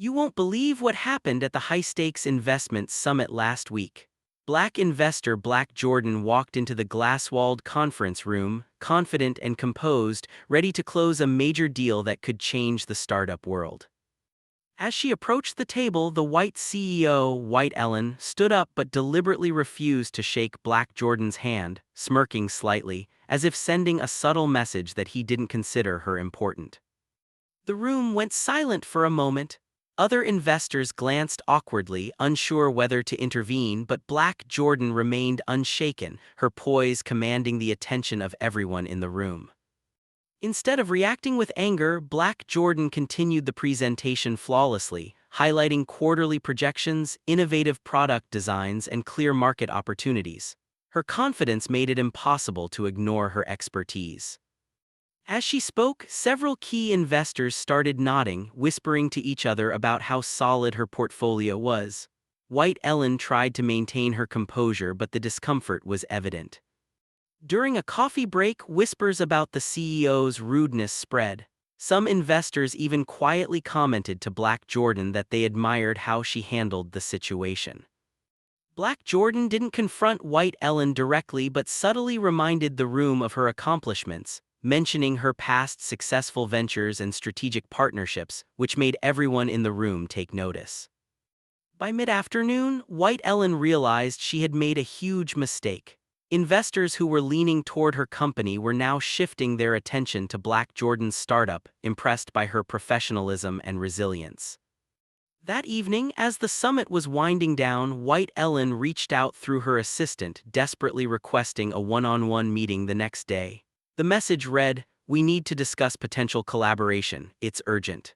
You won't believe what happened at the high-stakes investment summit last week. Black investor Black Jordan walked into the glass-walled conference room, confident and composed, ready to close a major deal that could change the startup world. As she approached the table, the white CEO, White Ellen, stood up but deliberately refused to shake Black Jordan's hand, smirking slightly, as if sending a subtle message that he didn't consider her important. The room went silent for a moment. Other investors glanced awkwardly, unsure whether to intervene, but Black Jordan remained unshaken, her poise commanding the attention of everyone in the room. Instead of reacting with anger, Black Jordan continued the presentation flawlessly, highlighting quarterly projections, innovative product designs, and clear market opportunities. Her confidence made it impossible to ignore her expertise. As she spoke, several key investors started nodding, whispering to each other about how solid her portfolio was. White Ellen tried to maintain her composure, but the discomfort was evident. During a coffee break, whispers about the CEO's rudeness spread. Some investors even quietly commented to Black Jordan that they admired how she handled the situation. Black Jordan didn't confront White Ellen directly but subtly reminded the room of her accomplishments, mentioning her past successful ventures and strategic partnerships, which made everyone in the room take notice. By mid-afternoon, White Ellen realized she had made a huge mistake. Investors who were leaning toward her company were now shifting their attention to Black Jordan's startup, impressed by her professionalism and resilience. That evening, as the summit was winding down, White Ellen reached out through her assistant, desperately requesting a one-on-one meeting the next day. The message read, "We need to discuss potential collaboration. It's urgent."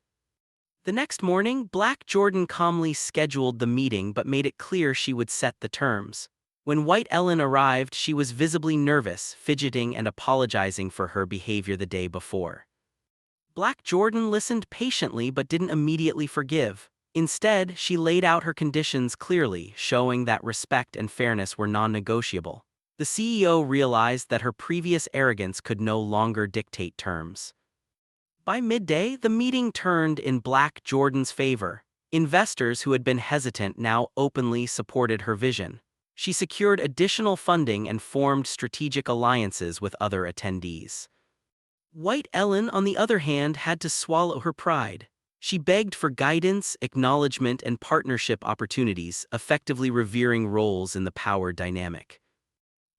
The next morning, Black Jordan calmly scheduled the meeting but made it clear she would set the terms. When White Ellen arrived, she was visibly nervous, fidgeting and apologizing for her behavior the day before. Black Jordan listened patiently but didn't immediately forgive. Instead, she laid out her conditions clearly, showing that respect and fairness were non-negotiable. The CEO realized that her previous arrogance could no longer dictate terms. By midday, the meeting turned in Black Jordan's favor. Investors who had been hesitant now openly supported her vision. She secured additional funding and formed strategic alliances with other attendees. White Ellen, on the other hand, had to swallow her pride. She begged for guidance, acknowledgement, and partnership opportunities, effectively revering roles in the power dynamic.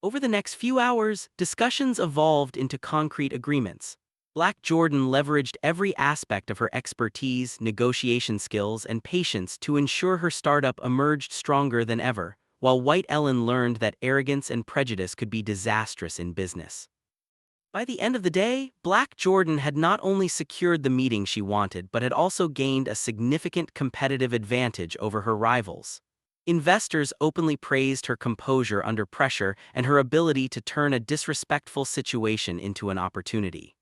Over the next few hours, discussions evolved into concrete agreements. Black Jordan leveraged every aspect of her expertise, negotiation skills, and patience to ensure her startup emerged stronger than ever, while White Ellen learned that arrogance and prejudice could be disastrous in business. By the end of the day, Black Jordan had not only secured the meeting she wanted but had also gained a significant competitive advantage over her rivals. Investors openly praised her composure under pressure and her ability to turn a disrespectful situation into an opportunity.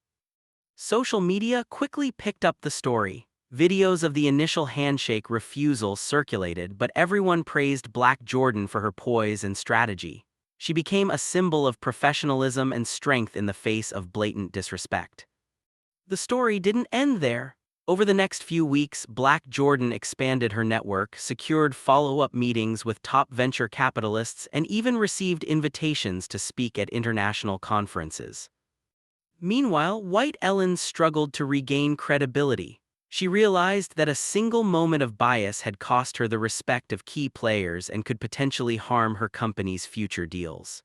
Social media quickly picked up the story. Videos of the initial handshake refusal circulated, but everyone praised Black Jordan for her poise and strategy. She became a symbol of professionalism and strength in the face of blatant disrespect. The story didn't end there. Over the next few weeks, Black Jordan expanded her network, secured follow-up meetings with top venture capitalists, and even received invitations to speak at international conferences. Meanwhile, White Ellen struggled to regain credibility. She realized that a single moment of bias had cost her the respect of key players and could potentially harm her company's future deals.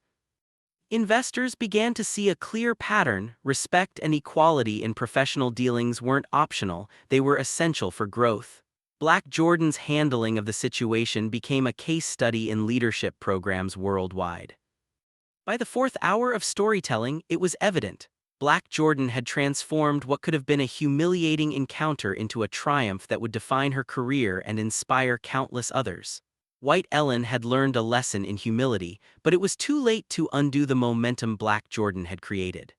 Investors began to see a clear pattern: respect and equality in professional dealings weren't optional, they were essential for growth. Black Jordan's handling of the situation became a case study in leadership programs worldwide. By the fourth hour of storytelling, it was evident. Black Jordan had transformed what could have been a humiliating encounter into a triumph that would define her career and inspire countless others. White Ellen had learned a lesson in humility, but it was too late to undo the momentum Black Jordan had created.